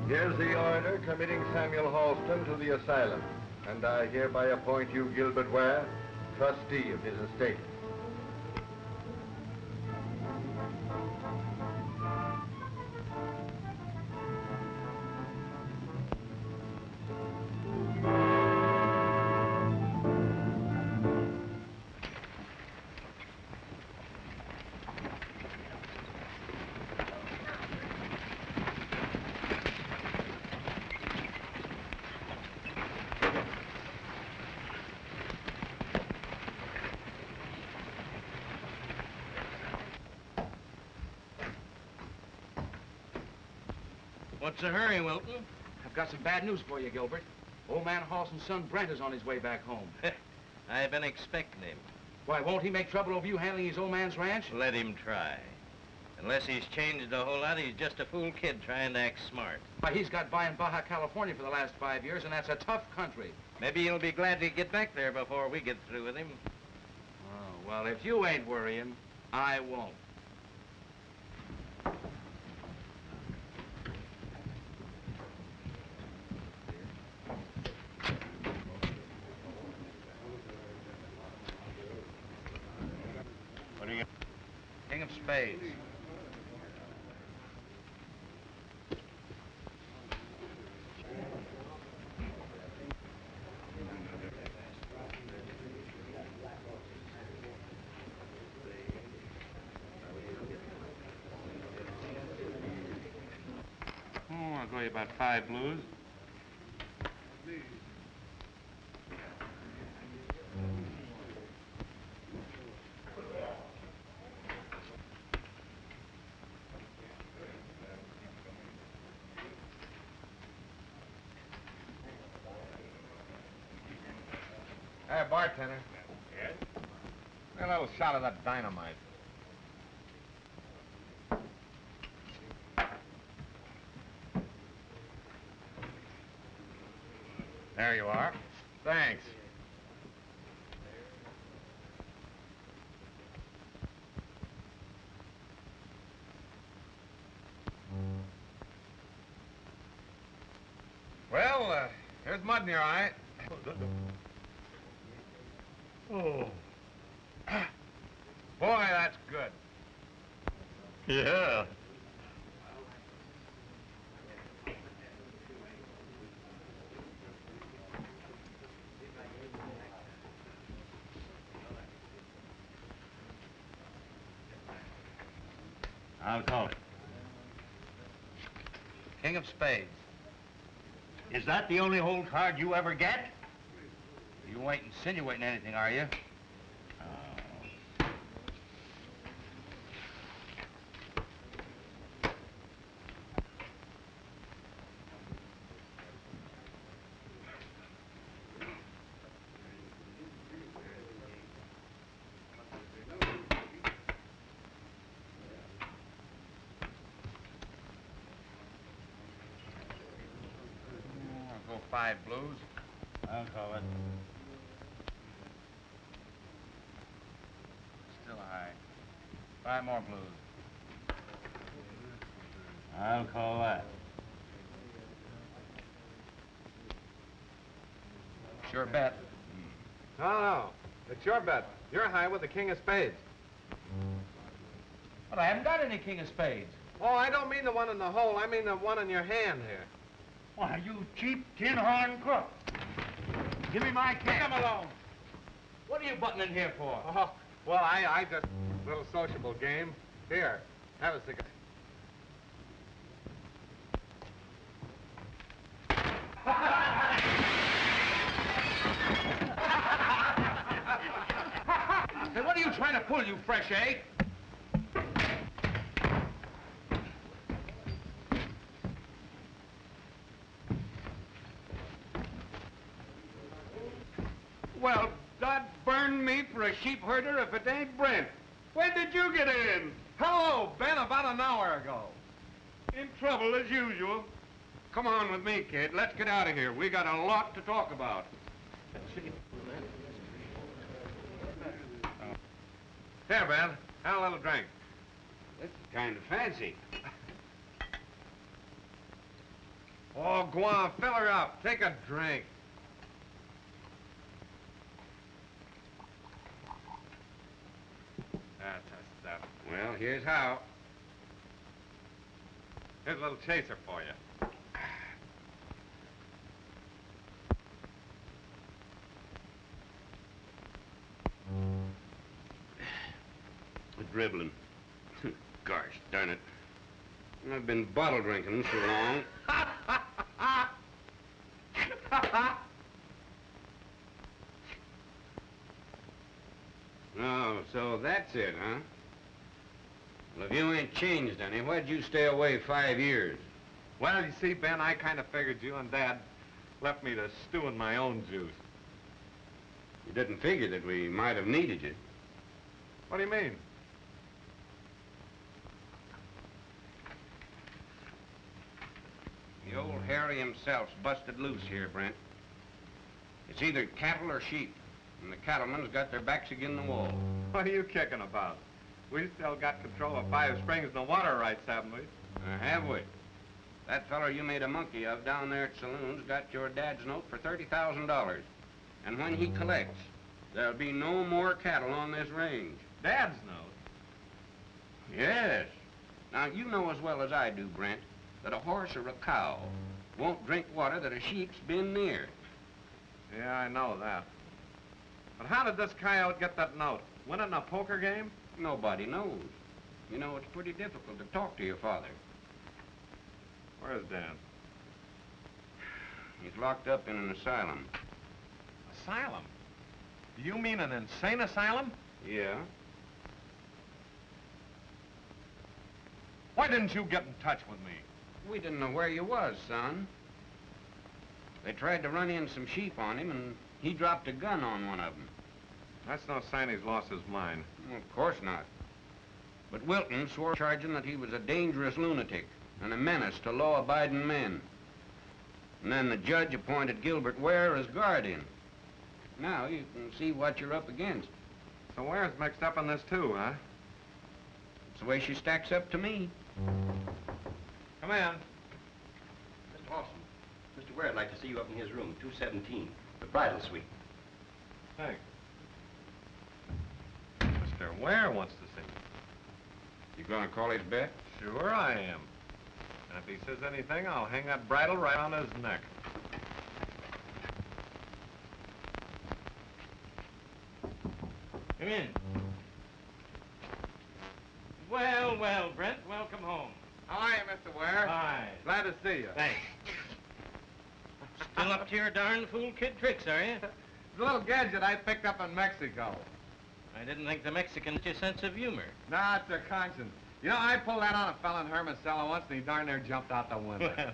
Here's the order committing Samuel Halston to the asylum, and I hereby appoint you, Gilbert Ware, trustee of his estate. What's the hurry, Wilton? I've got some bad news for you, Gilbert. Old man Halston's son Brent is on his way back home. I've been expecting him. Why, won't he make trouble over you handling his old man's ranch? Let him try. Unless he's changed a whole lot, he's just a fool kid trying to act smart. Why, he's got by in Baja California for the last 5 years, and that's a tough country. Maybe he'll be glad to get back there before we get through with him. Oh, well, if you ain't worrying, I won't. King of Spades. I'll go you about 5 blues. Hey, bartender. Yes? A little shot of that dynamite. There you are. Thanks. Well, there's mud in your eye. Oh. Boy, that's good. Yeah. I'll call it. King of spades. Is that the only hole card you ever get? You ain't insinuating anything, are you? I'll go 5 blues. I'll call it. Still high. 5 more blues. I'll call that. Sure bet. No. It's your bet. You're high with the king of spades. But I haven't got any king of spades. Oh, I don't mean the one in the hole. I mean the one in your hand here. Why, you cheap tin horn crook. Give me my Leave cash. him alone. What are you butting in here for? Oh, well, I just... little sociable game. Here, have a cigarette. Hey, what are you trying to pull, you fresh egg? Well, God burn me for a sheep herder if it ain't Brent. When did you get in? Hello, Ben, about an hour ago. In trouble as usual. Come on with me, kid. Let's get out of here. We got a lot to talk about. Here, Ben. Have a little drink. That's kind of fancy. Oh, go on, fill her up. Take a drink. That's the stuff. Well, here's how. Here's a little chaser for you. Dribbling. Gosh darn it. I've been bottle drinking so long. Oh, so that's it, huh? Well, if you ain't changed any, why'd you stay away 5 years? Well, you see, Ben, I kind of figured you and Dad left me to stew in my own juice. You didn't figure that we might have needed you. What do you mean? The old Harry himself's busted loose here, Brent. It's either cattle or sheep, and the cattlemen's got their backs against the wall. What are you kicking about? We still got control of 5 Springs and the water rights, haven't we? Have we? That feller you made a monkey of down there at Saloon's got your dad's note for $30,000. And when he collects, there'll be no more cattle on this range. Dad's note? Yes. Now, you know as well as I do, Brent, that a horse or a cow won't drink water that a sheep's been near. Yeah, I know that. But how did this coyote get that note? Win it in a poker game? Nobody knows. You know, it's pretty difficult to talk to your father. Where's Dad? He's locked up in an asylum. Asylum? Do you mean an insane asylum? Yeah? Why didn't you get in touch with me? We didn't know where you was, son. They tried to run in some sheep on him, and he dropped a gun on one of them. That's no sign he's lost his mind. Well, of course not. But WIlton swore charging that he was a dangerous lunatic and a menace to law-abiding men. And then the judge appointed Gilbert Ware as guardian. Now you can see what you're up against. So Ware's mixed up in this too, huh? It's the way she stacks up to me. Come in. Mr. Lawson, Mr. Ware, I'd like to see you up in his room, 217, the bridal suite. Thanks. Mr. Ware wants to see me. You gonna call his bet? Sure I am. And if he says anything, I'll hang that bridle right on his neck. Come in. Well, well, Brent, welcome home. How are you, Mr. Ware? Hi. Glad to see you. Thanks. Still up to your darn fool kid tricks, are you? The little gadget I picked up in Mexico. I didn't think the Mexicans had your sense of humor. Nah, it's their conscience. You know, I pulled that on a fella in Hermosello once, and he darn near jumped out the window. Well,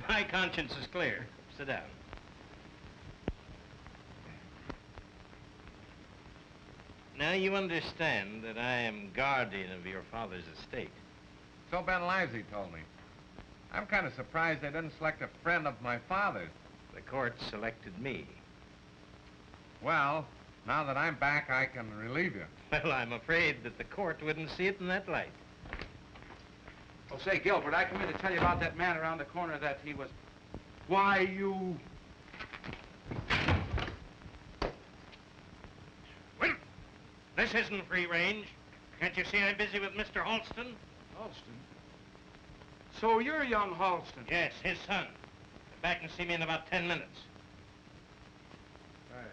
my conscience is clear. Sit down. Now, you understand that I am guardian of your father's estate. So Ben Livesey told me. I'm kind of surprised they didn't select a friend of my father's. The court selected me. Well, now that I'm back, I can relieve you. Well, I'm afraid that the court wouldn't see it in that light. Oh, say, Gilbert, I come in to tell you about that man around the corner that he was... Why, you... Well, this isn't free range. Can't you see I'm busy with Mr. Halston? Halston? So you're young Halston? Yes, his son. Get back and see me in about 10 minutes. Right.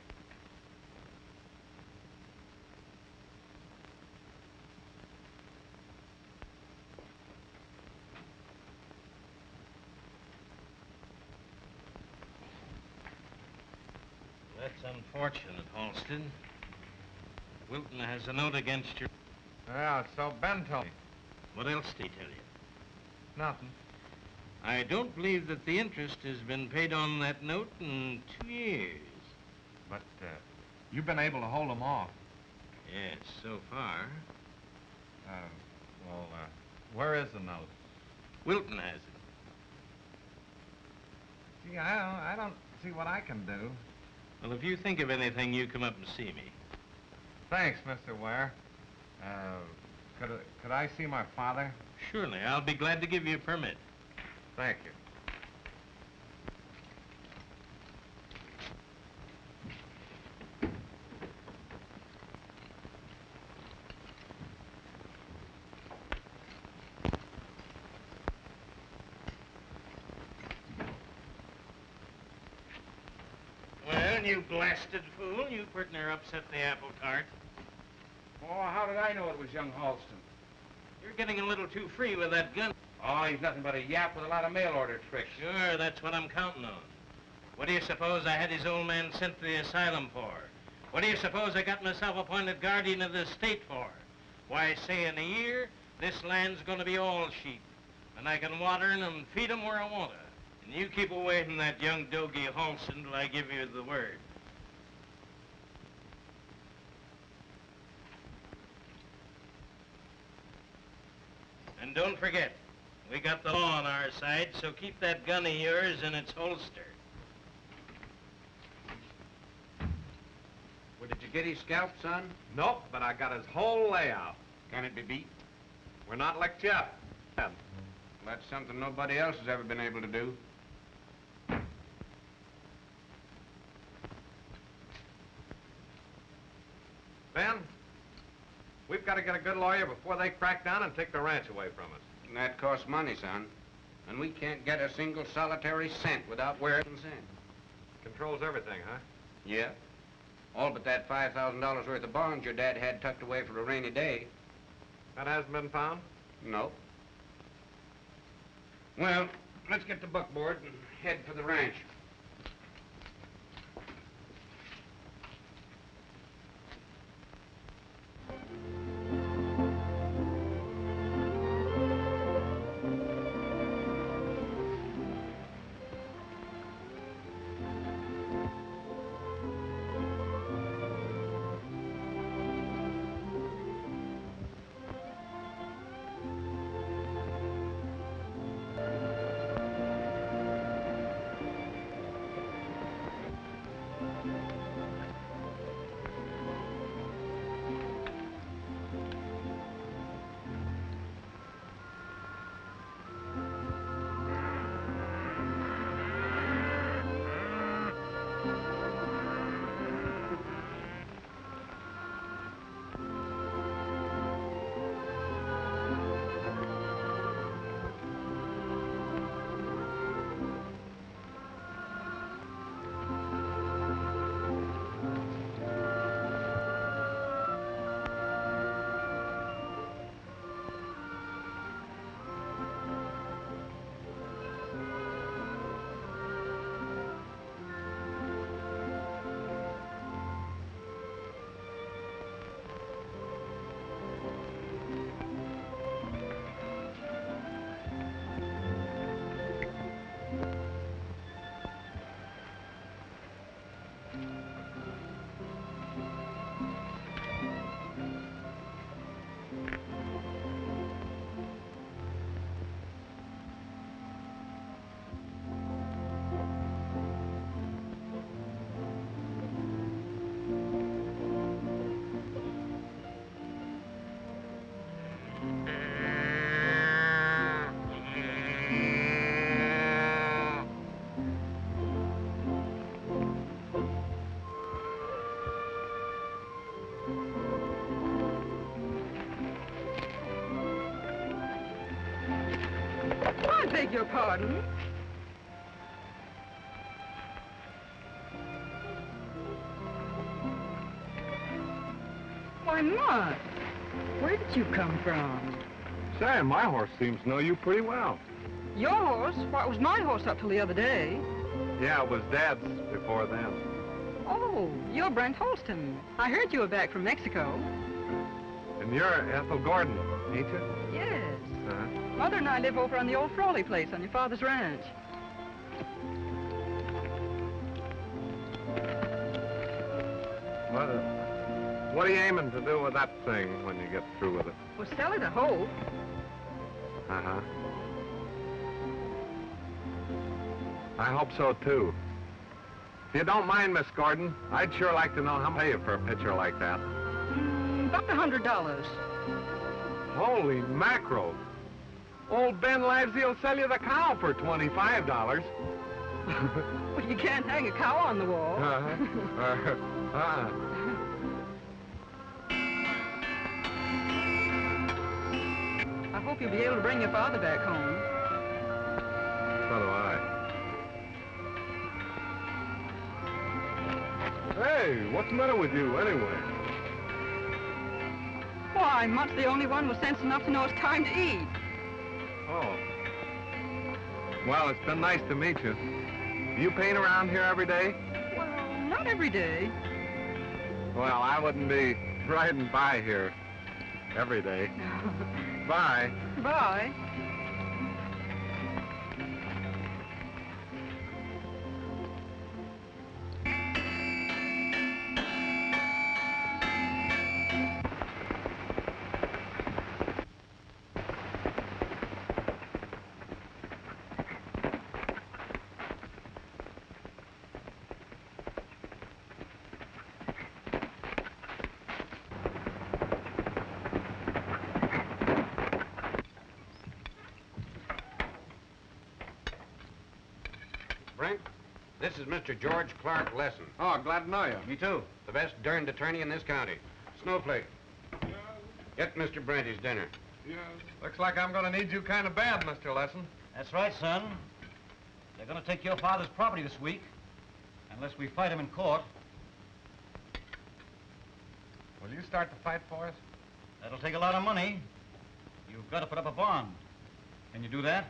That's unfortunate, Halston. Wilton has a note against you. Yeah, so Ben told me. What else did he tell you? Nothing. I don't believe that the interest has been paid on that note in 2 years. But, you've been able to hold them off. Yes, so far. Where is the note? Wilton has it. Gee, I don't see what I can do. Well, if you think of anything, you come up and see me. Thanks, Mr. Ware. Could I see my father? Surely, I'll be glad to give you a permit. Thank you. Well, you blasted fool, you pretty near upset the apple cart. Oh, how did I know it was young Halston? You're getting a little too free with that gun. Oh, he's nothing but a yap with a lot of mail order tricks. Sure, that's what I'm counting on. What do you suppose I had his old man sent to the asylum for? What do you suppose I got myself appointed guardian of the estate for? Why, say in a year, this land's gonna be all sheep. And I can water 'em and feed 'em where I want to. And you keep away from that young dogey Halston till I give you the word. And don't forget, we got the law on our side, so keep that gun of yours in its holster. Well, did you get his scalp, son? Nope, but I got his whole layout. Can it be beat? We're not licked yet. That's something nobody else has ever been able to do. Ben, we've got to get a good lawyer before they crack down and take the ranch away from us. And that costs money, son. And we can't get a single solitary cent without Ware and Cent. Controls everything, huh? Yeah. All but that $5,000 worth of bonds your dad had tucked away for a rainy day. That hasn't been found? No. Well, let's get the buckboard and head for the ranch. I beg your pardon. Why, Mud, where did you come from? Say, my horse seems to know you pretty well. Your horse? Why, it was my horse up till the other day. Yeah, it was Dad's before then. Oh, you're Brent Holston. I heard you were back from Mexico. And you're Ethel Gordon, ain't you? Yes. Uh-huh. Mother and I live over on the old Frawley place on your father's ranch. What are you aiming to do with that thing when you get through with it? Well, sell it, I hope. Uh-huh. I hope so, too. If you don't mind, Miss Gordon, I'd sure like to know how much I pay you for a picture like that. About $100. Holy mackerel. Old Ben Livesey will sell you the cow for $25. Well, you can't hang a cow on the wall. I hope you'll be able to bring your father back home. So do I. Hey, what's the matter with you, anyway? Why, Mutt's the only one with sense enough to know it's time to eat. Oh. Well, it's been nice to meet you. Do you paint around here every day? Well, not every day. Well, I wouldn't be riding by here every day. Bye. Bye. Brent, this is Mr. George Clark Lesson. Oh, glad to know you. Me too. The best darned attorney in this county. Snowflake. Get Mr. Brent his dinner. Looks like I'm going to need you kind of bad, Mr. Lesson. That's right, son. They're going to take your father's property this week, unless we fight him in court. Will you start the fight for us? That'll take a lot of money. You've got to put up a bond. Can you do that?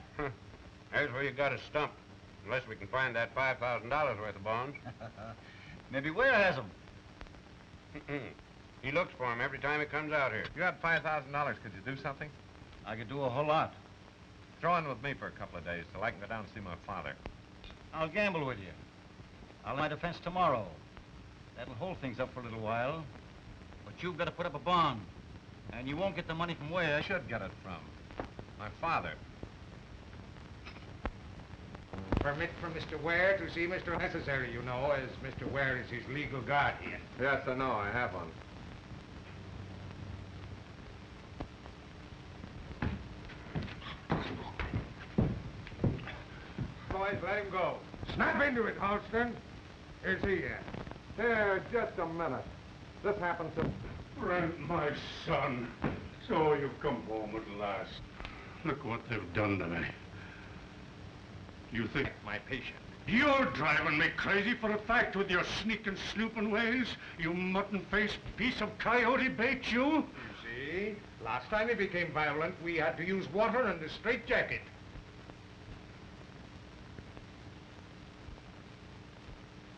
There's where you got us stumped. Unless we can find that $5,000 worth of bonds. Maybe Ware has them. He looks for them every time he comes out here. If you had $5,000, could you do something? I could do a whole lot. Throw in with me for a couple of days till I can go down and see my father. I'll gamble with you. I'll my defense tomorrow. That'll hold things up for a little while. But you've got to put up a bond. And you won't get the money from Ware. I should get it from my father. Permit for Mr. Ware to see Mr. Necessary, you know, as Mr. Ware is his legal guardian. Yes, I know. I have one. Boys, let him go. Snap into it, Holston. Here's he at. Here, just a minute. This happened to... Brent, my son. So you've come home at last. Look what they've done to me. You think... My patient. You're driving me crazy for a fact with your sneaking, snooping ways, you mutton-faced piece of coyote bait, you. You see, last time he became violent, we had to use water and a straitjacket.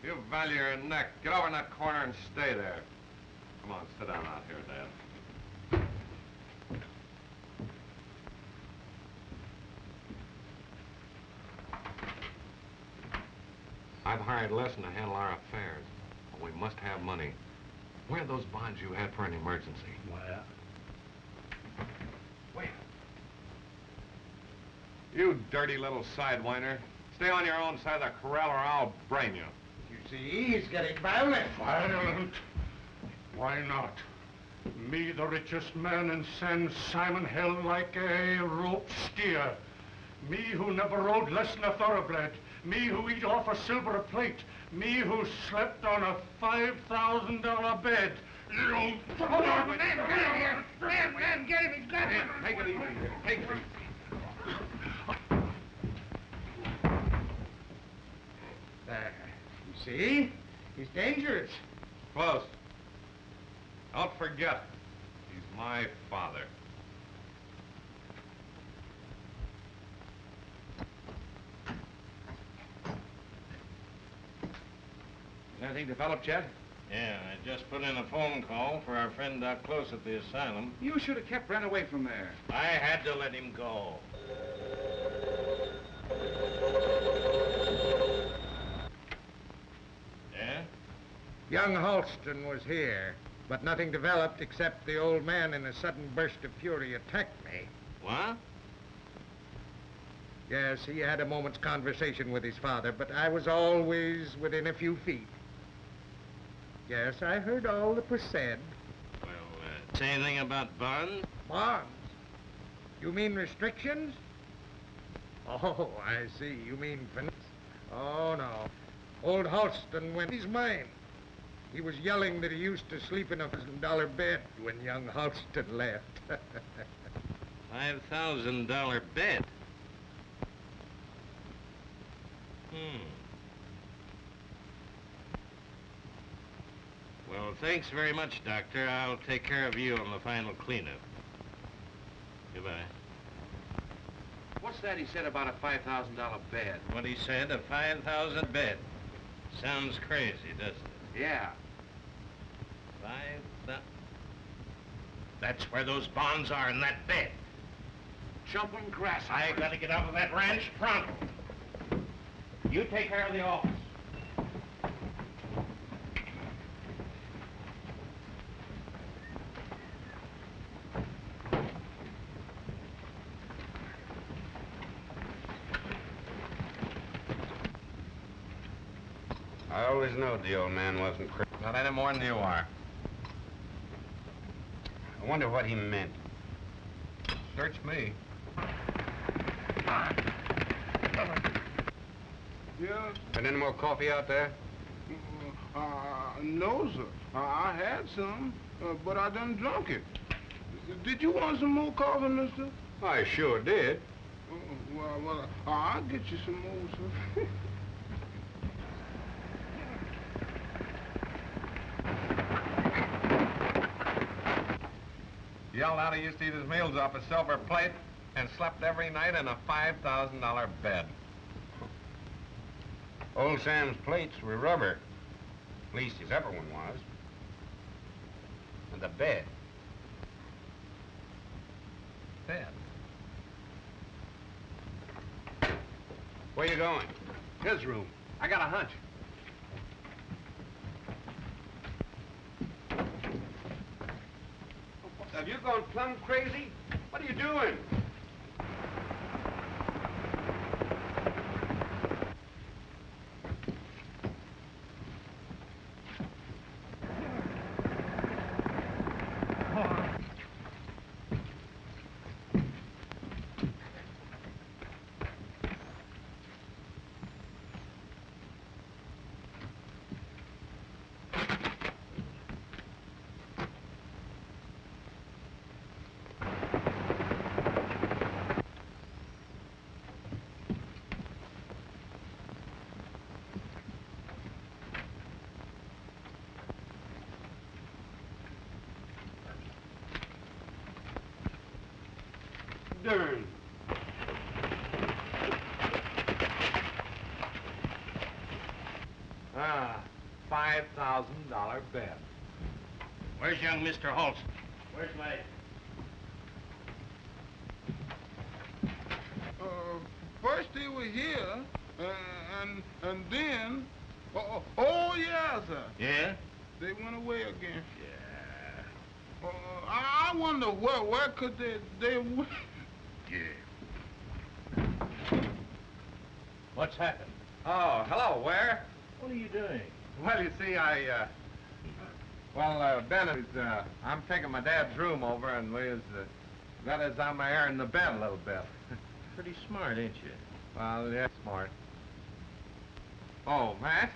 You value your neck. Get over in that corner and stay there. Come on, sit down out here, Dad. I've hired Lesson to handle our affairs, but we must have money. Where are those bonds you had for an emergency? Well, Wait. You dirty little sidewinder. Stay on your own side of the corral or I'll brain you. You see, he's getting violent. violent? Why not? Me, the richest man in San Simon, held like a rope steer. Me who never rode less than a thoroughbred. Me who eat off a silver plate. Me who slept on a $5,000 bed. You... Hold on, man, get him here. Man, get him, he's got him. Take it easy. Take it easy. There. You see? He's dangerous. Close. Don't forget, he's my father. Has anything developed yet? Yeah, I just put in a phone call for our friend Doc Close at the asylum. You should have kept Brent away from there. I had to let him go. Yeah? Young Halston was here, but nothing developed except the old man in a sudden burst of fury attacked me. What? Yes, he had a moment's conversation with his father, but I was always within a few feet. Yes, I heard all that was said. Well, say anything about bonds? Bonds? You mean restrictions? Oh, I see. You mean finance? Oh, no. Old Halston went his mind. He was yelling that he used to sleep in a $1,000 bed when young Halston left. $5,000 bed? Well, thanks very much, Doctor. I'll take care of you on the final cleanup. Goodbye. What's that he said about a $5,000 bed? What he said, a $5,000 bed. Sounds crazy, doesn't it? Yeah. 5,000. That's where those bonds are, in that bed. Jumping grass. I gotta get out of that ranch pronto. You take care of the office. I always knowed the old man wasn't crazy. Not any more than you are. I wonder what he meant. Search me. Yeah. Been any more coffee out there? No, sir. I had some, but I done drunk it. Did you want some more coffee, mister? I sure did. Well, I'll get you some more, sir. Yelled out he used to eat his meals off a silver plate and slept every night in a $5,000 bed. Old Sam's plates were rubber. At least his upper one was. And the bed. Bed? Where you going? His room. I got a hunch. Have you gone plumb crazy? What are you doing? turn. $5,000 bet. Where's young Mr. Holst? Where's my... First he was here, and then... Oh, yeah, sir. Yeah? They went away again. Yeah. I wonder where could they went? Yeah. What's happened? Oh, hello, Ware. What are you doing? Well, you see, Ben is, I'm taking my dad's room over, and that is, I'm airing the bed a little bit. Pretty smart, ain't you? Well, yeah, smart. Oh, Matt?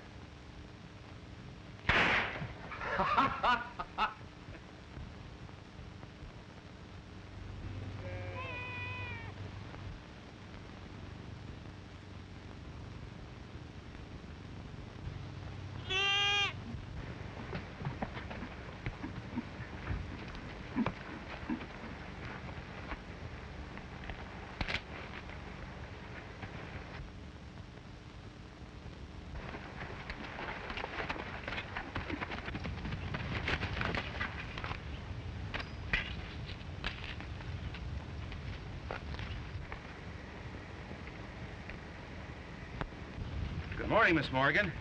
Good morning, Miss Morgan.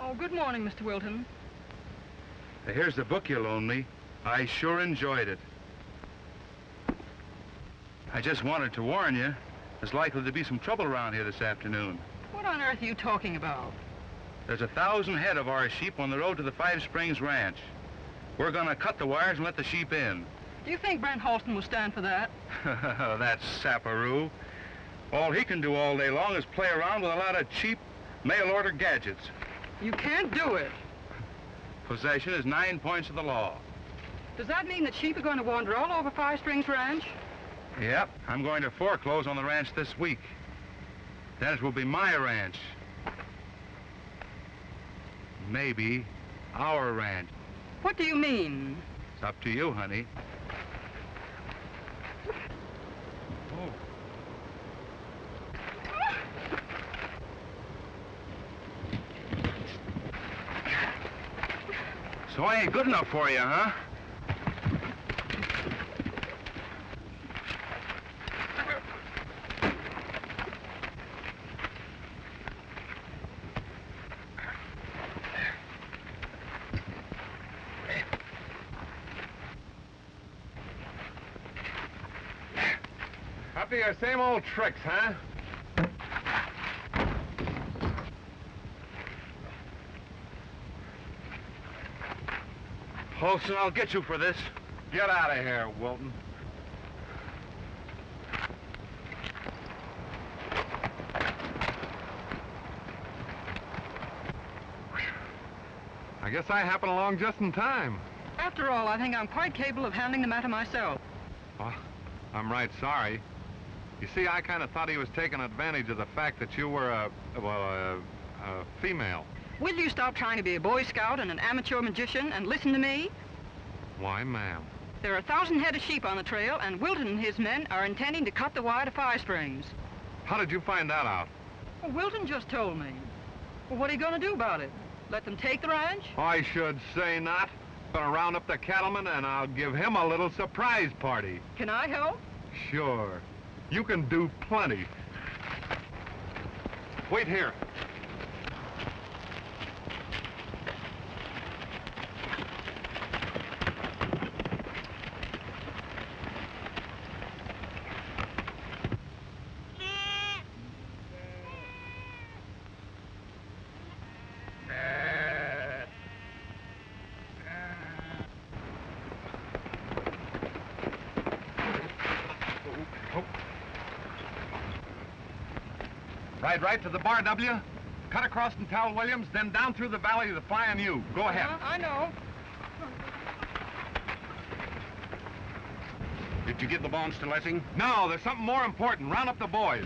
Oh, good morning, Mr. WIlton. Here's the book you loaned me. I sure enjoyed it. I just wanted to warn you, there's likely to be some trouble around here this afternoon. What on earth are you talking about? There's 1,000 head of our sheep on the road to the Five Springs Ranch. We're gonna cut the wires and let the sheep in. Do you think Brent Halston will stand for that? That sapperoo. All he can do all day long is play around with a lot of cheap mail-order gadgets. You can't do it. Possession is 9 points of the law. Does that mean that sheep are going to wander all over Five Springs Ranch? Yep, I'm going to foreclose on the ranch this week. Then it will be my ranch. Maybe our ranch. What do you mean? It's up to you, honey. Oh. So I ain't good enough for you, huh? Up to your same old tricks, huh? Holston, I'll get you for this. Get out of here, Wilton. I guess I happened along just in time. After all, I think I'm quite capable of handling the matter myself. Well, I'm right sorry. You see, I kind of thought he was taking advantage of the fact that you were a female. Will you stop trying to be a Boy Scout and an amateur magician and listen to me? Why, ma'am? There are 1,000 head of sheep on the trail, and WIlton and his men are intending to cut the wire to Five Springs. How did you find that out? Well, WIlton just told me. Well, what are you going to do about it? Let them take the ranch? I should say not. I'm gonna round up the cattleman, and I'll give him a little surprise party. Can I help? Sure. You can do plenty. Wait here. Ride right to the bar, W. Cut across and tell Williams, then down through the valley to the Flying U. Go ahead. I know. Did you get the bonds to Lessing? No, there's something more important. Round up the boys.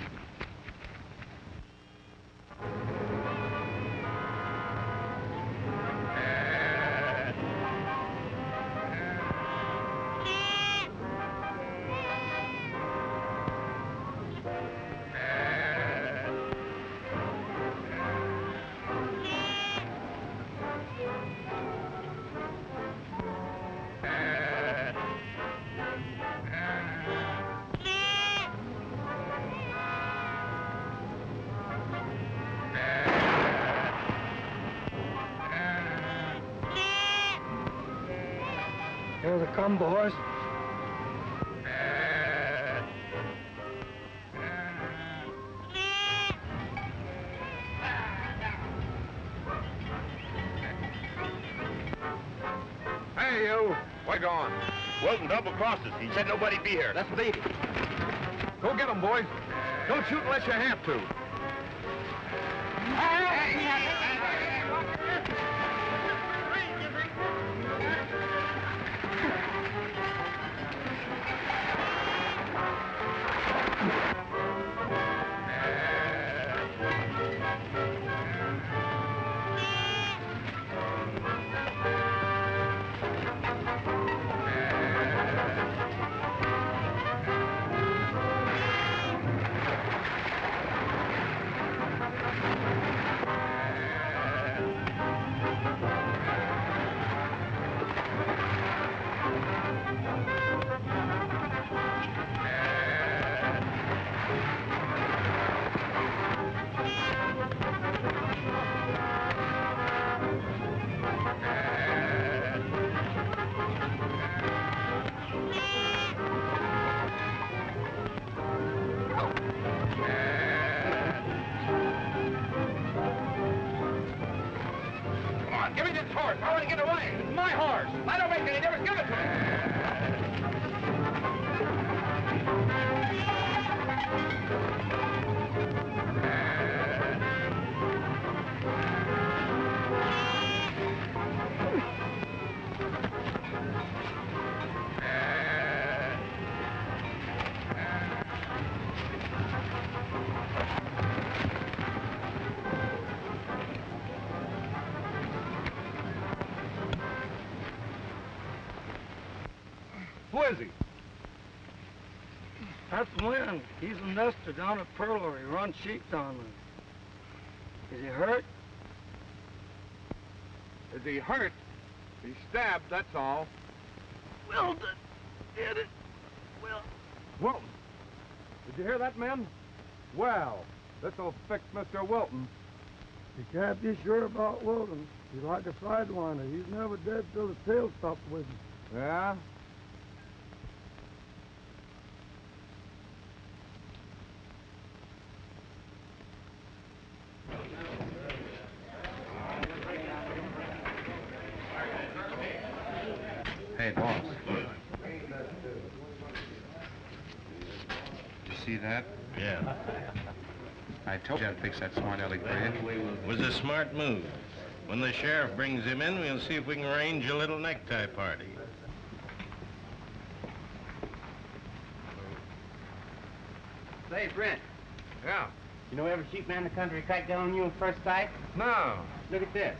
they come, boys. Hey, you. Where you going? Wilton double-crossed us. He said nobody'd be here. That's what they did. Go get them, boys. Don't shoot unless you have to. Give me this horse. I want to get away. It's my horse. I don't make any difference. Give it to me. Who is he? That's Wynn. He's a nester down at Perler. He runs sheep down there. Is he hurt? Is he hurt? He's stabbed, that's all. Wilton did it. Wilton. Did you hear that, men? Well, this'll fix Mr. Wilton. You can't be sure about Wilton. He's like a sidewinder. He's never dead till his tail stops with him. Yeah? Hey, boss. Did you see that? Yeah. I told you I'd fix that smart aleck for you. It was a smart move. When the sheriff brings him in, we'll see if we can arrange a little necktie party. Say, Brent, Yeah. you know every sheep man in the country cracked down on you at first sight? No. Look at this.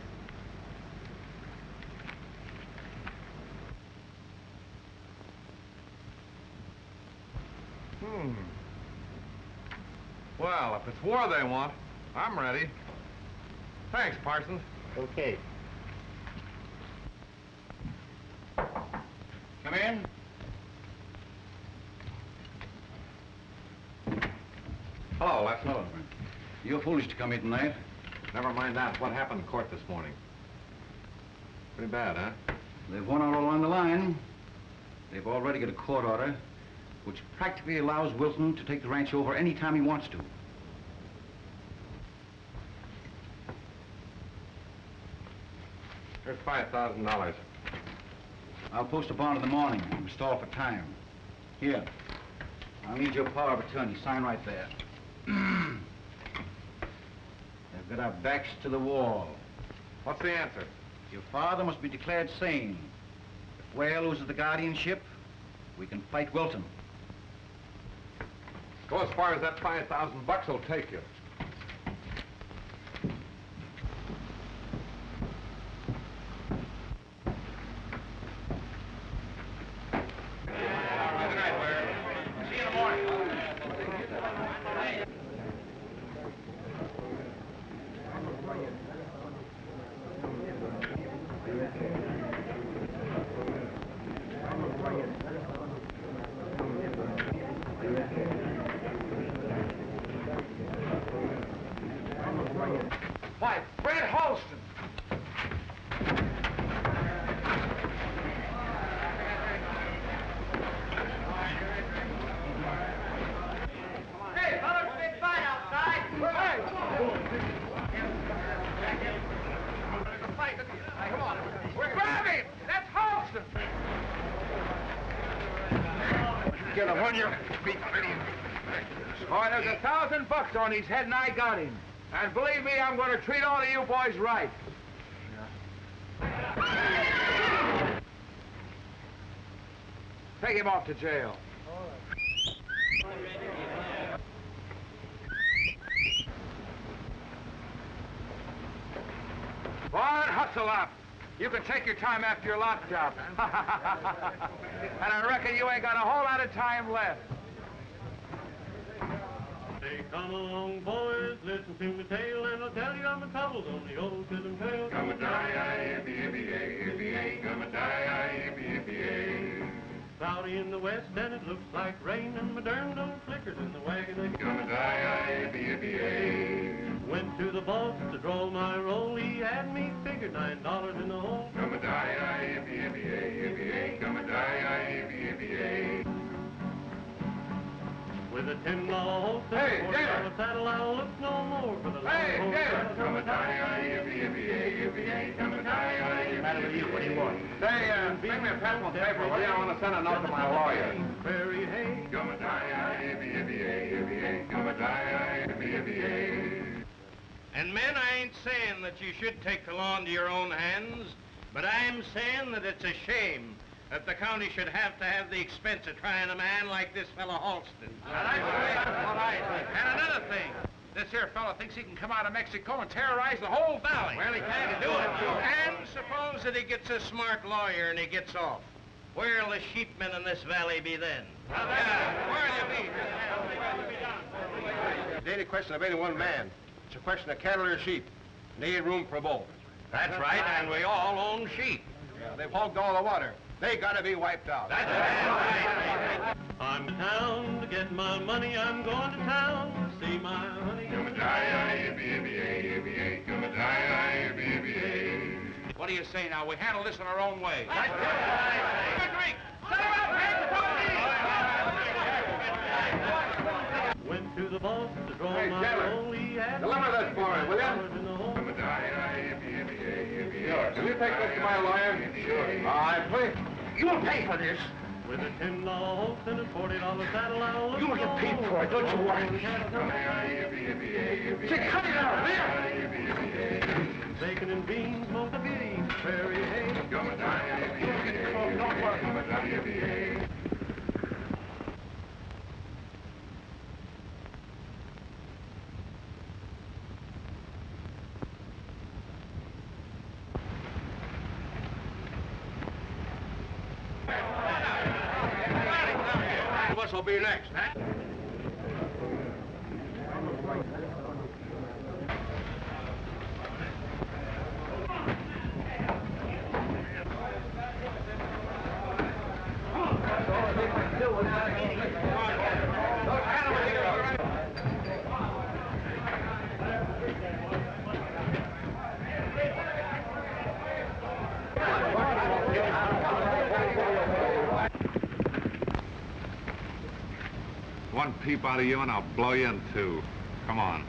Well, if it's war they want, I'm ready. Thanks, Parsons. Okay. Come in. Hello, Les. Hello, Brent. You're foolish to come here tonight. Never mind that. What happened in court this morning? Pretty bad, huh? They've won out all along the line. They've already got a court order which practically allows Wilton to take the ranch over any time he wants to. Here's $5,000. I'll post a bond in the morning. Stall for time. Here. I'll need your power of attorney. Sign right there. They've got our backs to the wall. What's the answer? Your father must be declared sane. If Whale loses the guardianship, we can fight Wilton. Go as far as that $5,000 will take you. Why, Fred Holston! California. Boy, there's $1,000 on his head, and I got him. And believe me, I'm going to treat all of you boys right. Take him off to jail. Boy, hustle up. You can take your time after your locked-up. And I reckon you ain't got a whole lot of time left. Hey, come along, boys, listen to me tale, and I'll tell you I'm a troubles on the old Chisholm Trail. Come a die, yippee-yippee-yay, come a die, yippee-yippee-yay. Cloudy in the west, and it looks like rain, and my darn old flickers in the wagon again. Come a die, yippee-yippee-yay. Went to the boss to draw my roll, he had me figured $9 in the hole. Come a die, yippee-yippee-yay, come a die, yippee-yippee-yay. With a 10-law horse and $40 saddle, I'll look no more for the long horse. Come a die, yippee-yippee-yay, come a die, yippee-yippee-yay. What's the matter with you? What do you want? Say, bring me a pencil and paper, will you? I want to send a note to my lawyer. Prairie hay. Come a die, yippee-yippee-yay, come a die, yippee-yippee-yay. And men, I ain't saying that you should take the law into your own hands, but I'm saying that it's a shame that the county should have to have the expense of trying a man like this fellow Halston. And another thing, this here fellow thinks he can come out of Mexico and terrorize the whole valley. Well, he can't do it. And suppose that he gets a smart lawyer and he gets off. Where'll the sheepmen in this valley be then? Where'll you be? It ain't a question of any one man. It's a question of cattle or sheep. And there ain't room for both. That's right, and we all own sheep. Yeah, they've hogged all the water. They gotta be wiped out. That's right. I'm in town to get my money. I'm going to town to see my honey. Come a die, yippee-yippee-yay, come a die, yippee-yippee-yay. What do you say now? We handle this in our own way. That's right. Good drink. Set him up, Went to the boss to draw my roll. He had deliver this for him, will you? $9 in the hole. Come a die, yippee-yippee-yay. Sure. Will you take this to my lawyer? Sure. All right, please. You'll pay for this. With a 10-law horse and a $40 saddle, I'll look You'll get paid for it, don't you worry. Say, cut it out, there. Bacon and beans, most of it eats prairie hay. Don't worry. What'll be next, huh? One peep out of you and I'll blow you in two. Come on.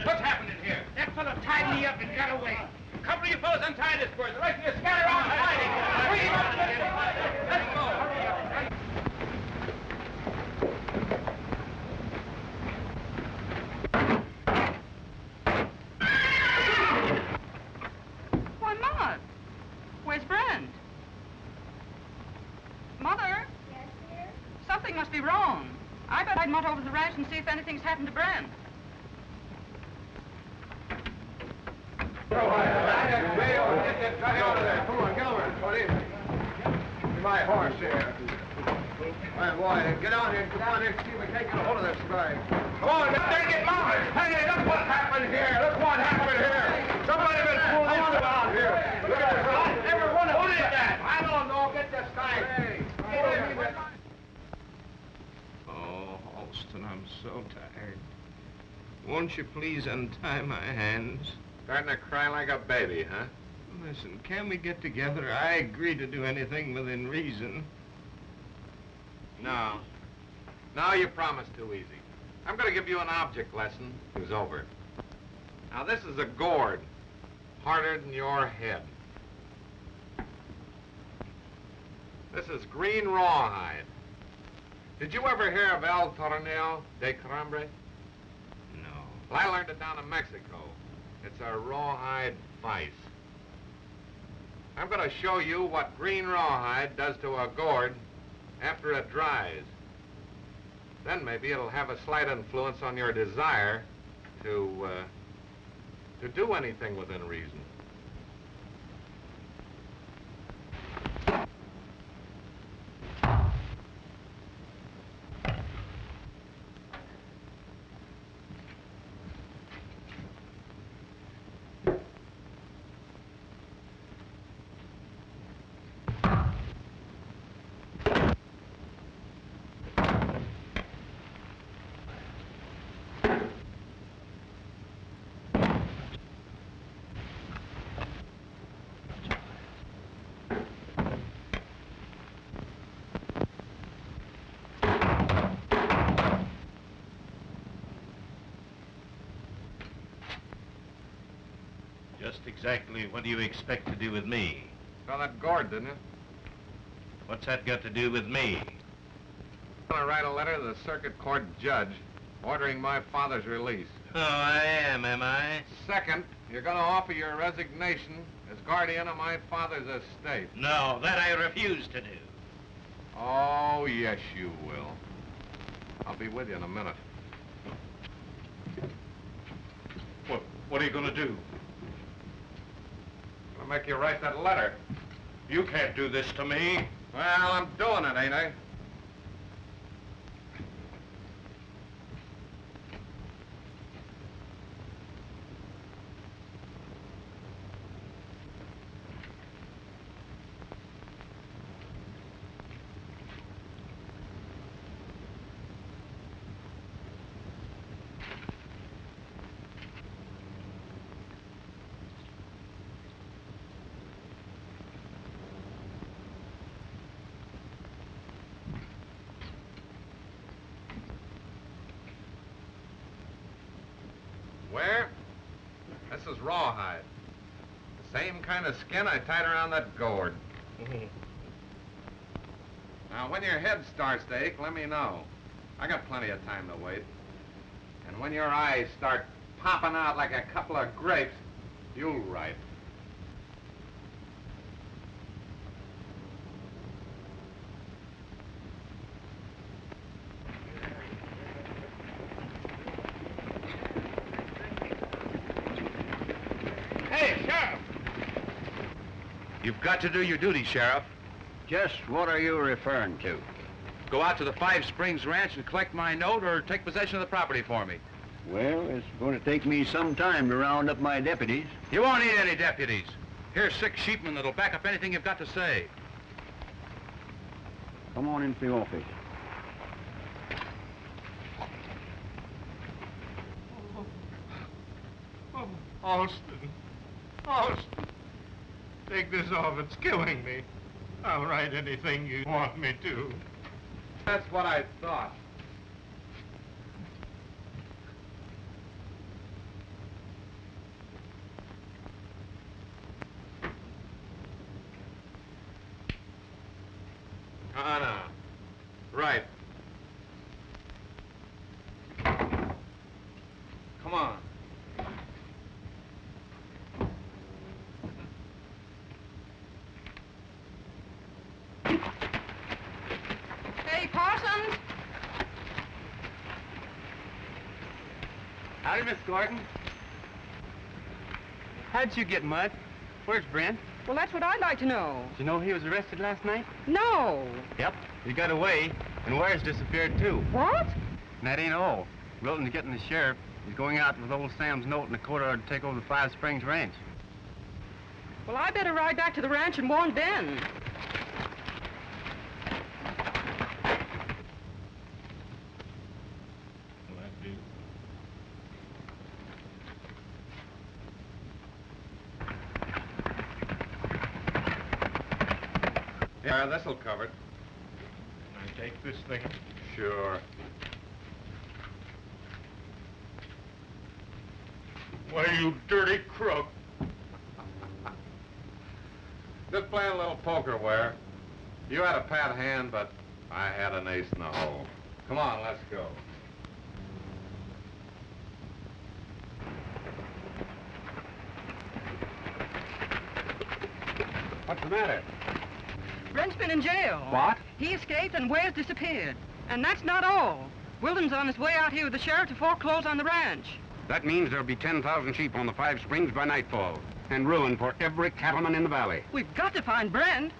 What's happening here? That fellow tied me up and got away. A couple of you fellas untie this bird. The rest of you scatter around fighting. Let's go. Why, Maude, where's Brand? Mother? Yes, dear? Something must be wrong. I bet I'd mutt over the ranch and see if anything's happened to Brand. Come on, get over it, buddy. My horse here. My boy, get on here. Come on here. See if we can't get a hold of this guy. Come on, let's get moving. Hey, look what happened here. Look what happened here. Somebody been fooling us around here. Look at this. Everyone, who did that? I don't know. Get this guy. Hey. Oh, Halston, I'm so tired. Won't you please untie my hands? Starting to cry like a baby, huh? Listen, can we get together? I agree to do anything within reason. No. Now you promised too easy. I'm going to give you an object lesson. It's over. Now this is a gourd, harder than your head. This is green rawhide. Did you ever hear of El Torneo de Carambre? No. Well, I learned it down in Mexico. It's a rawhide vice. I'm going to show you what green rawhide does to a gourd after it dries. Then maybe it'll have a slight influence on your desire to do anything within reason. Just exactly what do you expect to do with me? Saw that gourd, didn't you? What's that got to do with me? I'm gonna write a letter to the circuit court judge ordering my father's release. Oh, I am I? Second, you're gonna offer your resignation as guardian of my father's estate. No, that I refuse to do. Oh, yes, you will. I'll be with you in a minute. What are you gonna do? I'll make you write that letter. You can't do this to me. Well, I'm doing it, ain't I? Where? This is rawhide. The same kind of skin I tied around that gourd. Now, when your head starts to ache, let me know. I got plenty of time to wait. And when your eyes start popping out like a couple of grapes, you'll write. You've got to do your duty, Sheriff. Just what are you referring to? Go out to the Five Springs Ranch and collect my note or take possession of the property for me. Well, it's going to take me some time to round up my deputies. You won't need any deputies. Here's 6 sheepmen that'll back up anything you've got to say. Come on into the office. Oh, Alston. Alston. Take this off. It's killing me. I'll write anything you want me to. That's what I thought. No. Right. Come on. Hey, Parsons! Howdy, Miss Gordon. How'd you get mud? Where's Brent? Well, that's what I'd like to know. Did you know he was arrested last night? No. Yep, he got away, and Ware's disappeared too. What? And that ain't all. Wilton's getting the sheriff. He's going out with old Sam's note in the court order to take over the Five Springs Ranch. Well, I better ride back to the ranch and warn Ben. Yeah, this'll cover it. Can I take this thing? Sure. Why, you dirty crook. Just playing a little poker, Ware. You had a pat hand, but I had an ace in the hole. Come on, let's go. What's the matter? Brent's been in jail. What? He escaped and Ware's disappeared. And that's not all. Wilton's on his way out here with the sheriff to foreclose on the ranch. That means there'll be 10,000 sheep on the 5 Springs by nightfall. And ruin for every cattleman in the valley. We've got to find Brent.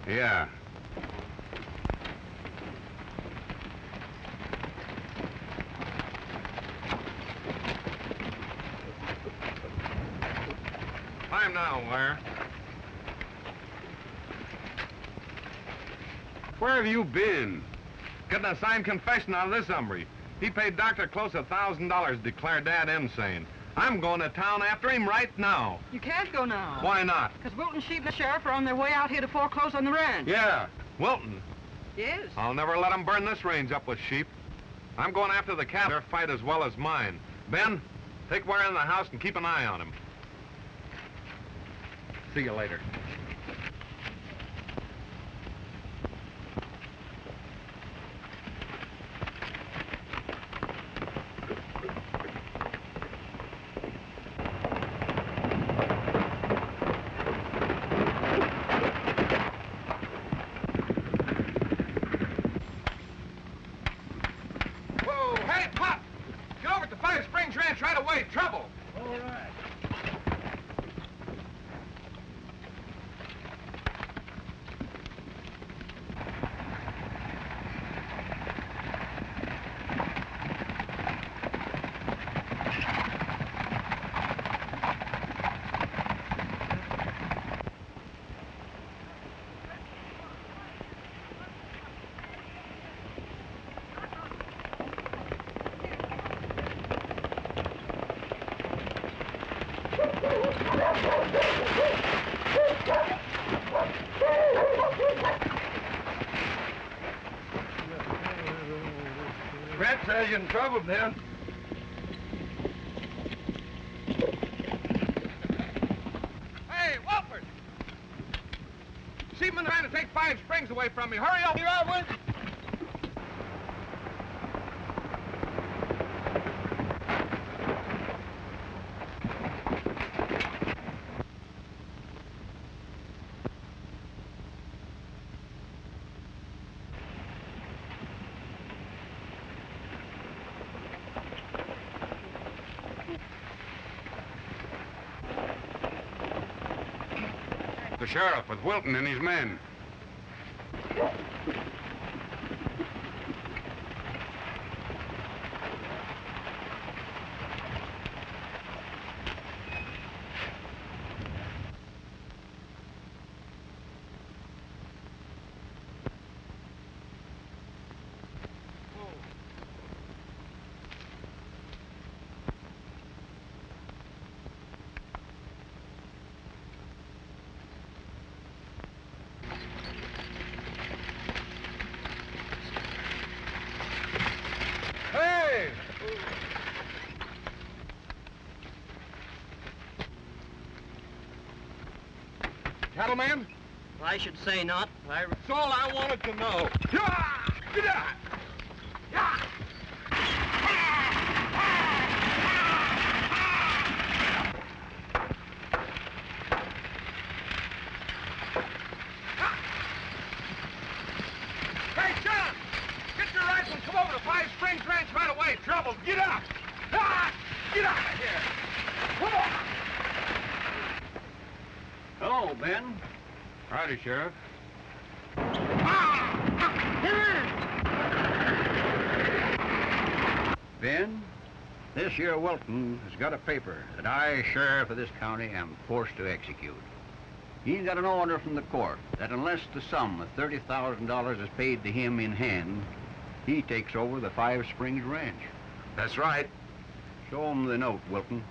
Yeah. Time now, Ware. Where have you been? Getting a signed confession out of this hombre. He paid Dr. Close $1,000 to declare Dad insane. I'm going to town after him right now. You can't go now. Why not? Because Wilton's sheep and the sheriff are on their way out here to foreclose on the ranch. Yeah. Wilton. Yes. I'll never let him burn this range up with sheep. I'm going after the cattle. Their fight as well as mine. Ben, take Ware in the house and keep an eye on him. See you later. Trouble! All right. Brent says you're in trouble, Ben. Hey, Wilford! Sheepman trying to take 5 Springs away from me. Hurry up! You're out with. The sheriff with Wilton and his men. Hey! Cattleman? I should say not. That's all I wanted to know. Get out! Hey, John! Get your rifle and come over to 5 Springs Ranch right away. Trouble, get up! Get out of here! Come on! Hello, Ben. Howdy, Sheriff. Ben, this here Wilton has got a paper that I, sheriff of this county, am forced to execute. He's got an order from the court that unless the sum of $30,000 is paid to him in hand, he takes over the 5 Springs Ranch. That's right. Show him the note, Wilton.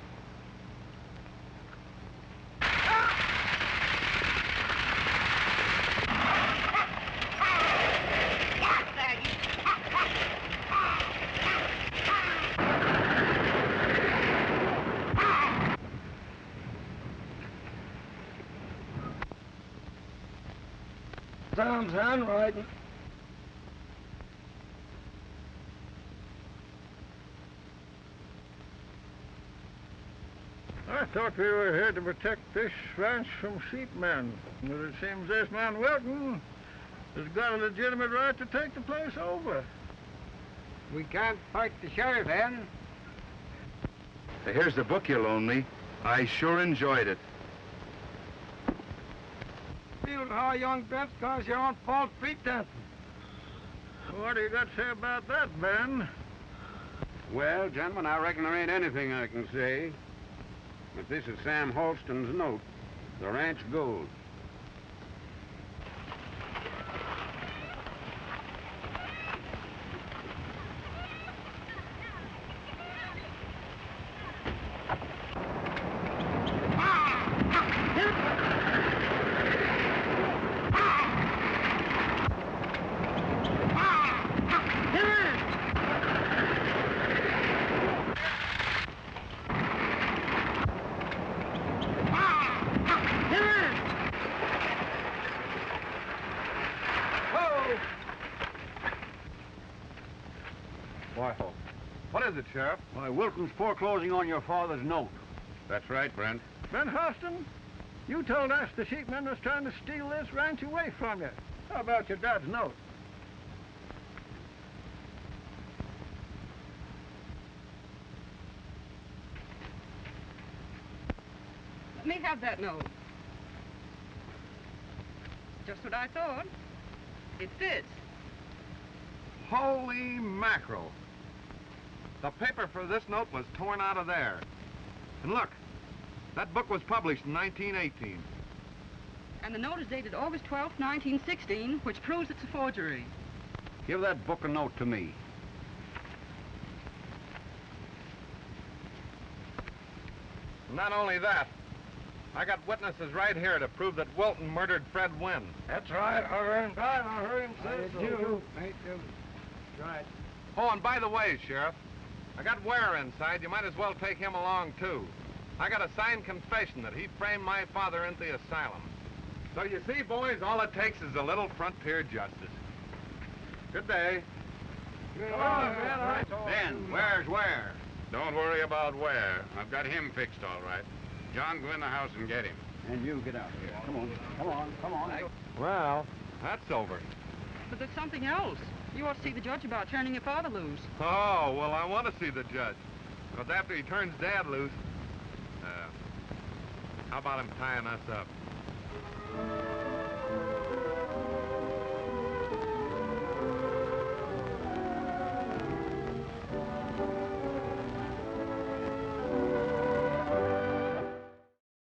Sam's handwriting. I thought we were here to protect this ranch from sheepmen, but it seems this man Wilton has got a legitimate right to take the place over. We can't fight the sheriff, Hen. Here's the book you loaned me. I sure enjoyed it. Feel how young Bent's cause you're on false pretenses. What do you got to say about that, Ben? Well, gentlemen, I reckon there ain't anything I can say. If this is Sam Halston's note, the ranch goes. What is it, Sheriff? Why, Wilton's foreclosing on your father's note. That's right, Brent. Ben Halston, you told us the sheepmen was trying to steal this ranch away from you. How about your dad's note? Let me have that note. Just what I thought. It fits. Holy mackerel. The paper for this note was torn out of there. And look, that book was published in 1918. And the note is dated August 12th, 1916, which proves it's a forgery. Give that book a note to me. Not only that, I got witnesses right here to prove that Wilton murdered Fred Wynn. That's right, I heard him say so. Right. Oh, and by the way, Sheriff, I got Ware inside. You might as well take him along, too. I got a signed confession that he framed my father into the asylum. So you see, boys, all it takes is a little frontier justice. Good day. Ben, where's Ware? Don't worry about Ware. I've got him fixed all right. John, go in the house and get him. And you get out here. Come on, come on, come on. Well, that's over. But there's something else. You ought to see the judge about turning your father loose. Oh, well, I want to see the judge. Because after he turns Dad loose, how about him tying us up?